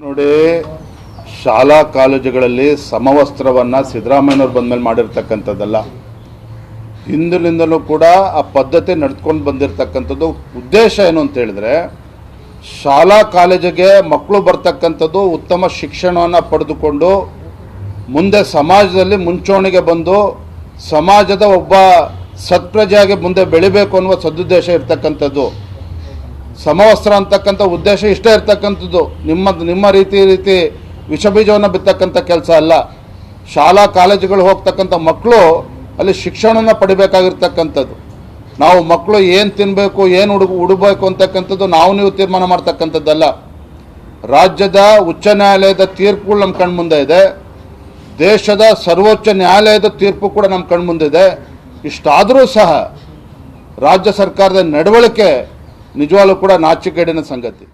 ನೋಡಿ, ಶಾಲಾ ಕಾಲೇಜುಗಳಲ್ಲಿ ಸಮವಸ್ತ್ರವನ್ನು ಸಿದ್ದರಾಮಯ್ಯನವರು ಬಂದ ಮೇಲೆ ಮಾಡಿರ್ತಕ್ಕಂಥದ್ದಲ್ಲ. ಹಿಂದಿನಿಂದಲೂ ಕೂಡ ಆ ಪದ್ಧತಿ ನಡೆದುಕೊಂಡು ಬಂದಿರತಕ್ಕಂಥದ್ದು. ಉದ್ದೇಶ ಏನು ಅಂತ ಹೇಳಿದ್ರೆ, ಶಾಲಾ ಕಾಲೇಜಿಗೆ ಮಕ್ಕಳು ಬರ್ತಕ್ಕಂಥದ್ದು ಉತ್ತಮ ಶಿಕ್ಷಣವನ್ನು ಪಡೆದುಕೊಂಡು ಮುಂದೆ ಸಮಾಜದಲ್ಲಿ ಮುಂಚೂಣಿಗೆ ಬಂದು ಸಮಾಜದ ಒಬ್ಬ ಸತ್ಪ್ರಜೆಯಾಗಿ ಮುಂದೆ ಬೆಳಿಬೇಕು ಅನ್ನುವ ಸದುದ್ದೇಶ ಇರ್ತಕ್ಕಂಥದ್ದು. ಸಮವಸ್ತ್ರ ಅಂತಕ್ಕಂಥ ಉದ್ದೇಶ ಇಷ್ಟೇ ಇರ್ತಕ್ಕಂಥದ್ದು. ನಿಮ್ಮ ರೀತಿ ವಿಷಬೀಜವನ್ನು ಬಿತ್ತಕ್ಕಂಥ ಕೆಲಸ ಅಲ್ಲ. ಶಾಲಾ ಕಾಲೇಜುಗಳು ಹೋಗ್ತಕ್ಕಂಥ ಮಕ್ಕಳು ಅಲ್ಲಿ ಶಿಕ್ಷಣನ ಪಡಿಬೇಕಾಗಿರ್ತಕ್ಕಂಥದ್ದು. ನಾವು ಮಕ್ಕಳು ಏನು ತಿನ್ನಬೇಕು, ಏನು ಉಡಬೇಕು ಅಂತಕ್ಕಂಥದ್ದು ನೀವು ತೀರ್ಮಾನ ಮಾಡ್ತಕ್ಕಂಥದ್ದಲ್ಲ. ರಾಜ್ಯದ ಉಚ್ಚ ನ್ಯಾಯಾಲಯದ ತೀರ್ಪುಗಳು ನಮ್ಮ ಕಣ್ಮುಂದೆ ಇದೆ. ದೇಶದ ಸರ್ವೋಚ್ಚ ನ್ಯಾಯಾಲಯದ ತೀರ್ಪು ಕೂಡ ನಮ್ಮ ಕಣ್ಮುಂದಿದೆ. ಇಷ್ಟಾದರೂ ಸಹ ರಾಜ್ಯ ಸರ್ಕಾರದ ನಡವಳಿಕೆ ನಿಜವಾಗ್ಲೂ ಕೂಡ ನಾಚಿಕೆಗೇಡಿನ ಸಂಗತಿ.